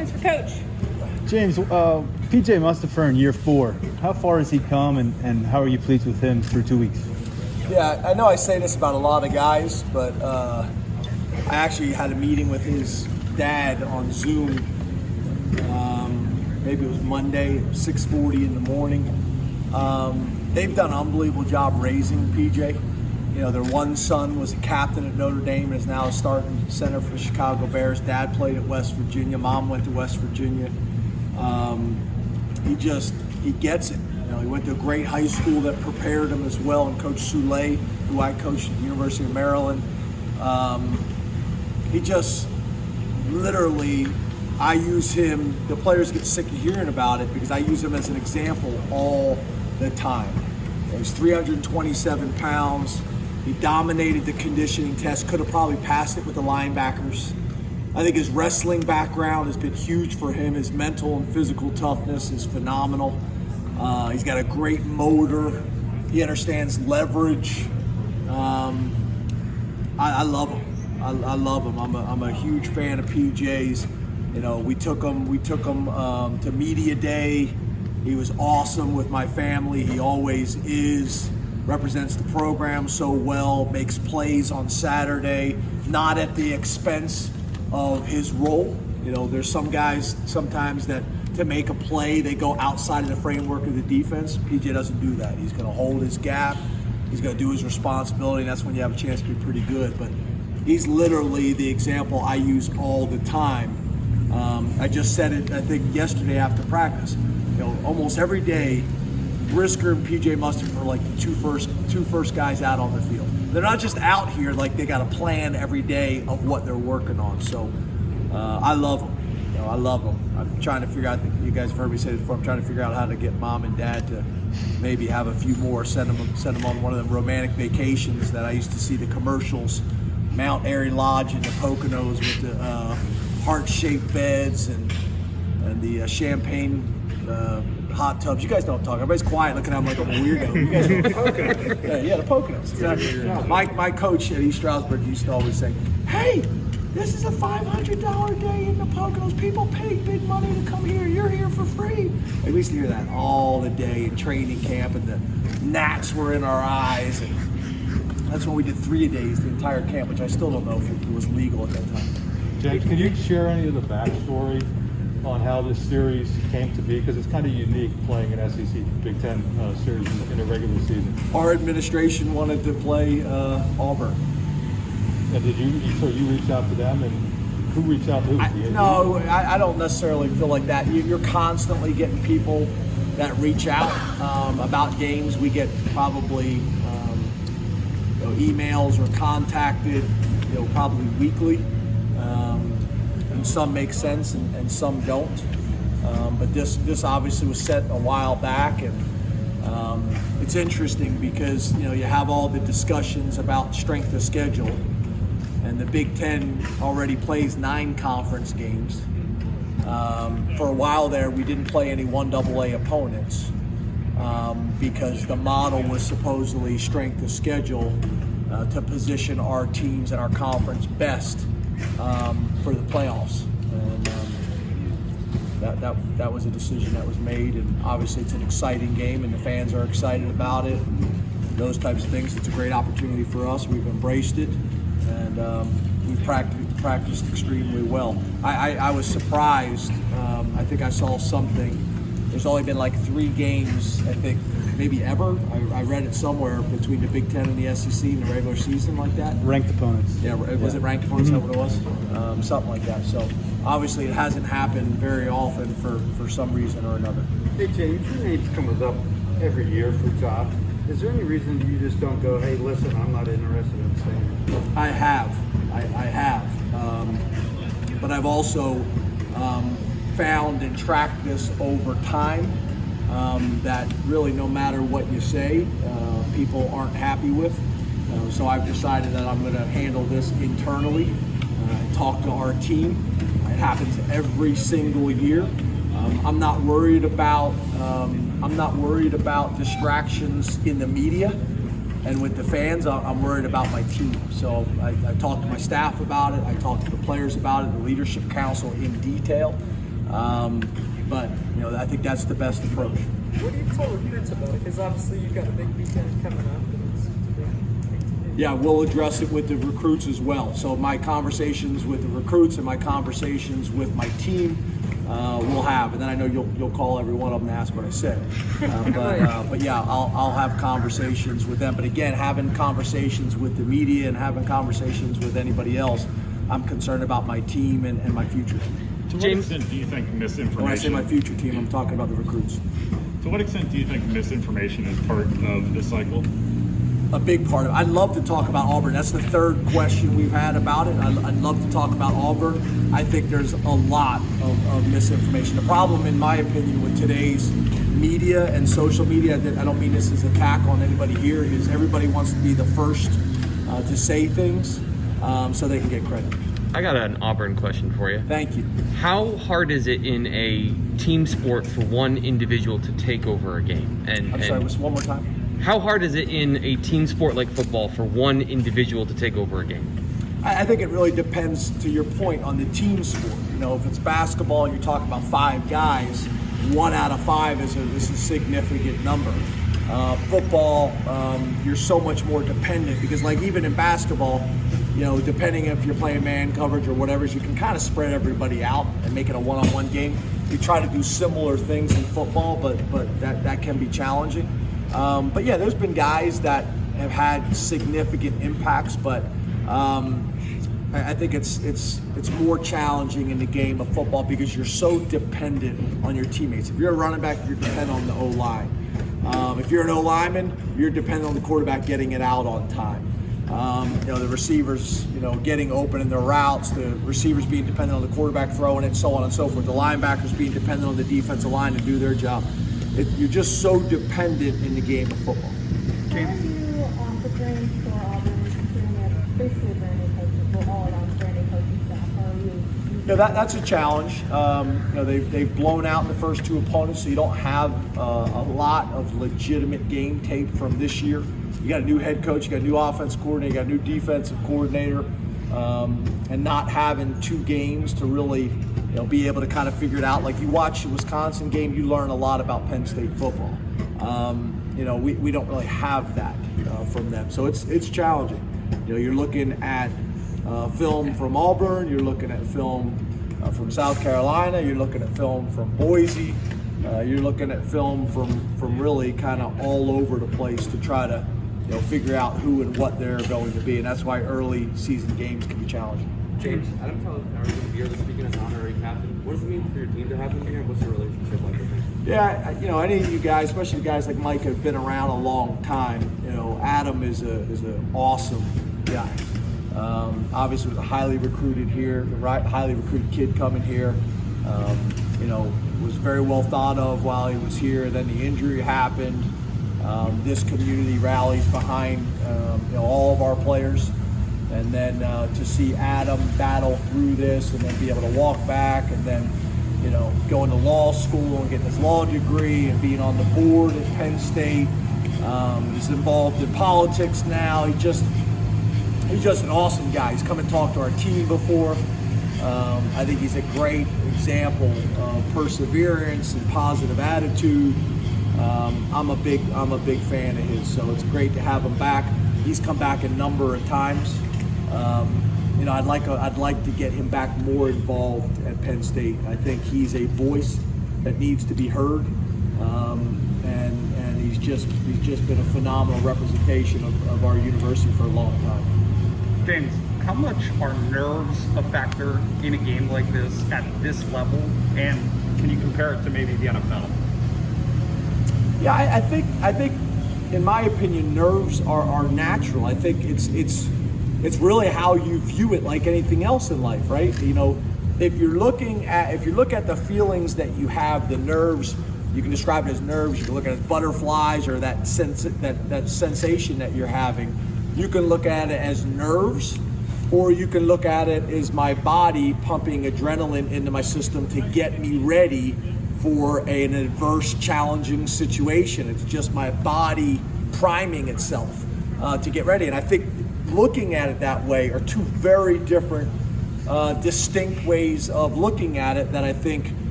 questions for Coach. James, PJ Mustapher in year 4. How far has he come, and how are you pleased with him through 2 weeks? Yeah, I know I say this about a lot of guys, but I actually had a meeting with his dad on Zoom. Maybe it was Monday, 6:40 in the morning. They've done an unbelievable job raising PJ. You know, their one son was a captain at Notre Dame and is now a starting center for the Chicago Bears. Dad played at West Virginia. Mom went to West Virginia. He gets it. You know, he went to a great high school that prepared him as well, and Coach Soule, who I coached at the University of Maryland. He just literally, I use him, the players get sick of hearing about it because I use him as an example all the time. He's 327 pounds. He dominated the conditioning test, could have probably passed it with the linebackers. I think his wrestling background has been huge for him. His mental and physical toughness is phenomenal. He's got a great motor. He understands leverage. I love him. I love him. I'm a huge fan of PJ's. You know, we took him to media day. He was awesome with my family. He always is. Represents the program so well. Makes plays on Saturday, not at the expense of his role. You know, there's some guys sometimes that to make a play, they go outside of the framework of the defense. PJ doesn't do that. He's going to hold his gap. He's going to do his responsibility, and that's when you have a chance to be pretty good. But he's literally the example I use all the time. I just said it, I think, yesterday after practice. You know, almost every day, Brisker and PJ Mustapher are like the two first guys out on the field. They're not just out here like they got a plan every day of what they're working on. So I love them. You know, I love them. I'm trying to figure out, you guys have heard me say it before, I'm trying to figure out how to get mom and dad to maybe have a few more, send them on one of them romantic vacations that I used to see the commercials, Mount Airy Lodge in the Poconos with the heart-shaped beds and the champagne hot tubs. You guys don't talk. Everybody's quiet looking at me like I'm a weirdo. You guys know the Poconos. Yeah, the Poconos. Exactly. My coach at East Stroudsburg used to always say, hey, this is a $500 day in the Poconos. People pay big money to come here. You're here for free. I used to hear that all the day in training camp, and the gnats were in our eyes. And that's when we did 3 days, the entire camp, which I still don't know if it was legal at that time. James, can you share any of the backstory on how this series came to be? Because it's kind of unique playing an SEC Big Ten series in a regular season. Our administration wanted to play Auburn. And so you reached out to them, and who reached out to who? No, I don't necessarily feel like that. You're constantly getting people that reach out about games. We get probably emails or contacted, probably weekly. And some make sense and some don't. But this obviously was set a while back, and it's interesting because you have all the discussions about strength of schedule, and the Big Ten already plays 9 conference games. For a while there, we didn't play any 1AA opponents because the model was supposedly strength of schedule to position our teams and our conference best for the playoffs. And that was a decision that was made, and obviously it's an exciting game and the fans are excited about it, and those types of things. It's a great opportunity for us. We've embraced it, and we've practiced extremely well. I was surprised. I think I saw something. There's only been like 3 games, I think, maybe ever. I read it somewhere between the Big Ten and the SEC in the regular season like that. Ranked opponents. Yeah, was it ranked opponents? Is that what it was? Something like that. So obviously it hasn't happened very often for some reason or another. Hey James, your name's comes up every year for jobs. Is there any reason you just don't go, hey, listen, I'm not interested in staying? I have. But I've also found and tracked this over time that really no matter what you say, people aren't happy with. So I've decided that I'm going to handle this internally, talk to our team. It happens every single year. I'm not worried about distractions in the media and with the fans. I'm worried about my team. So I talked to my staff about it. I talked to the players about it, the leadership council in detail. But I think that's the best approach. What do you tell recruits about it? Because obviously you've got a big weekend coming up, and it's a big thing to do. Yeah, we'll address it with the recruits as well. So my conversations with the recruits and my conversations with my team, we'll have, and then I know you'll call every one of them to ask what I said. But yeah, I'll have conversations with them. But again, having conversations with the media and having conversations with anybody else, I'm concerned about my team and my future team. To what extent do you think misinformation? When I say my future team, I'm talking about the recruits. To what extent do you think misinformation is part of the cycle? A big part of it. I'd love to talk about Auburn. That's the third question we've had about it. I'd love to talk about Auburn. I think there's a lot of misinformation. The problem, in my opinion, with today's media and social media, I don't mean this as an attack on anybody here, is everybody wants to be the first to say things so they can get credit. I got an Auburn question for you. Thank you. How hard is it in a team sport for one individual to take over a game? I'm sorry, one more time. How hard is it in a team sport like football for one individual to take over a game? I think it really depends, to your point, on the team sport. If it's basketball and you're talking about 5 guys, 1 out of 5 is a significant number. Football, you're so much more dependent because, like, even in basketball, depending if you're playing man coverage or whatever, you can kind of spread everybody out and make it a one-on-one game. We try to do similar things in football, but that can be challenging. But yeah, there's been guys that have had significant impacts, but I think it's more challenging in the game of football because you're so dependent on your teammates. If you're a running back, you're dependent on the O-line. If you're an O-lineman, you're dependent on the quarterback getting it out on time. The receivers, getting open in their routes, the receivers being dependent on the quarterback throwing it, so on and so forth. The linebackers being dependent on the defensive line to do their job. You're just so dependent in the game of football. How are you preparing for Auburn, considering that basically a brand new coaching, well, all around brand new coaching staff? How are you? That's a challenge. They've blown out the first 2 opponents, so you don't have a lot of legitimate game tape from this year. You got a new head coach, you got a new offense coordinator, you got a new defensive coordinator, and not having 2 games to really be able to kind of figure it out. Like, you watch the Wisconsin game, you learn a lot about Penn State football. We don't really have that from them, so it's challenging. You're looking at film from Auburn, you're looking at film from South Carolina, you're looking at film from Boise, you're looking at film from really kind of all over the place to try to figure out who and what they're going to be, and that's why early season games can be challenging. James, Adam Tyler's going to be here this weekend as honorary captain. What does it mean for your team to have him here? What's your relationship like with him? Yeah, any of you guys, especially guys like Mike, have been around a long time. Adam is an awesome guy. Obviously, was a highly recruited kid coming here. Was very well thought of while he was here. Then the injury happened. This community rallies behind all of our players. And then to see Adam battle through this and then be able to walk back and then, going to law school and getting his law degree and being on the board at Penn State. He's involved in politics now. He's just an awesome guy. He's come and talked to our team before. I think he's a great example of perseverance and positive attitude. I'm a big fan of his, so it's great to have him back. He's come back a number of times. I'd like to get him back more involved at Penn State. I think he's a voice that needs to be heard, and he's just been a phenomenal representation of our university for a long time. James, how much are nerves a factor in a game like this at this level, and can you compare it to maybe the NFL? Yeah, I think in my opinion, nerves are natural. I think it's really how you view it, like anything else in life, right? If you look at the feelings that you have, the nerves, you can describe it as nerves. You can look at it as butterflies or that sensation that you're having. You can look at it as nerves, or you can look at it as my body pumping adrenaline into my system to get me ready for an adverse, challenging situation. It's just my body priming itself to get ready. And I think looking at it that way are 2 very different, distinct ways of looking at it that I think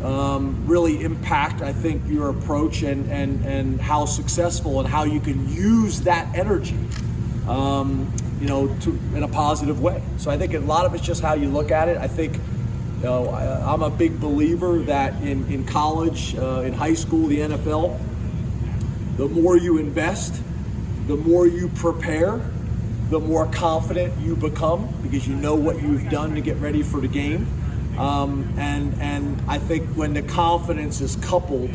really impact, I think, your approach and how successful and how you can use that energy, in a positive way. So I think a lot of it's just how you look at it. I think, I'm a big believer that in college, in high school, the NFL, the more you invest, the more you prepare, the more confident you become because you know what you've done to get ready for the game. And I think when the confidence is coupled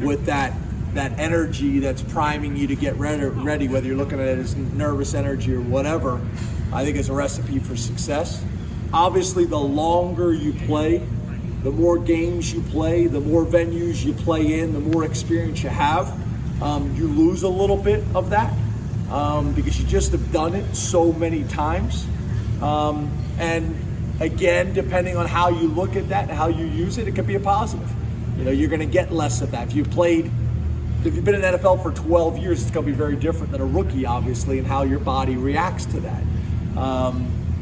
with that energy that's priming you to get ready, whether you're looking at it as nervous energy or whatever, I think it's a recipe for success. Obviously, the longer you play, the more games you play, the more venues you play in, the more experience you have, you lose a little bit of that because you just have done it so many times. And again, depending on how you look at that and how you use it, it could be a positive. You're going to get less of that. If you've been in the NFL for 12 years, it's going to be very different than a rookie, obviously, and how your body reacts to that.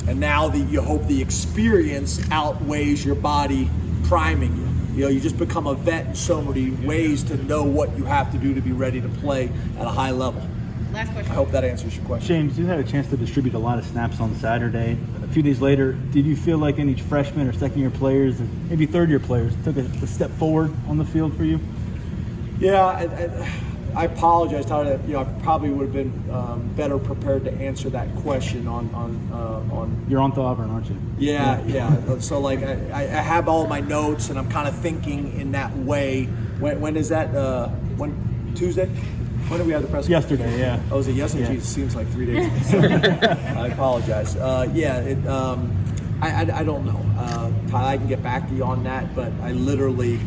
And now you hope the experience outweighs your body priming you. You just become a vet in so many ways to know what you have to do to be ready to play at a high level. Last question. I hope that answers your question. James, you had a chance to distribute a lot of snaps on Saturday. A few days later, did you feel like any freshman or second-year players, and maybe third-year players, took a step forward on the field for you? Yeah, I apologize, Tyler. I probably would have been better prepared to answer that question on. You're on to Auburn, aren't you? Yeah. So I have all my notes, and I'm kind of thinking in that way. When is that? When Tuesday? When did we have the press conference? Yesterday, yeah. Oh, was it yesterday? Yeah. Geez, it seems like 3 days ago. I apologize. I don't know. Tyler, I can get back to you on that, but I literally.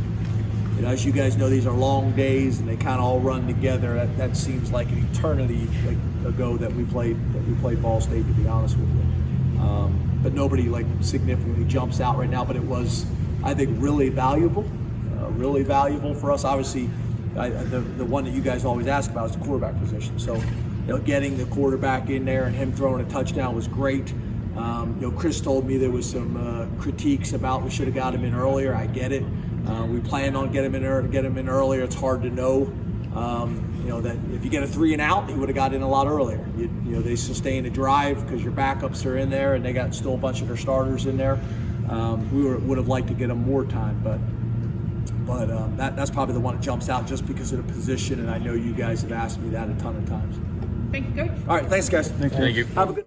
As you guys know, these are long days, and they kind of all run together. That seems like an eternity ago that we played Ball State, to be honest with you. But nobody significantly jumps out right now. But it was, I think, really valuable for us. Obviously, the one that you guys always ask about is the quarterback position. So, getting the quarterback in there and him throwing a touchdown was great. Chris told me there was some critiques about we should have got him in earlier. I get it. We planned on get him in earlier. It's hard to know. That if you get a 3 and out, he would have got in a lot earlier. They sustain a drive because your backups are in there, and they got still a bunch of their starters in there. We would have liked to get him more time, but that's probably the one that jumps out just because of the position. And I know you guys have asked me that a ton of times. Thank you, Coach. All right, thanks, guys. Thank you. Have a good.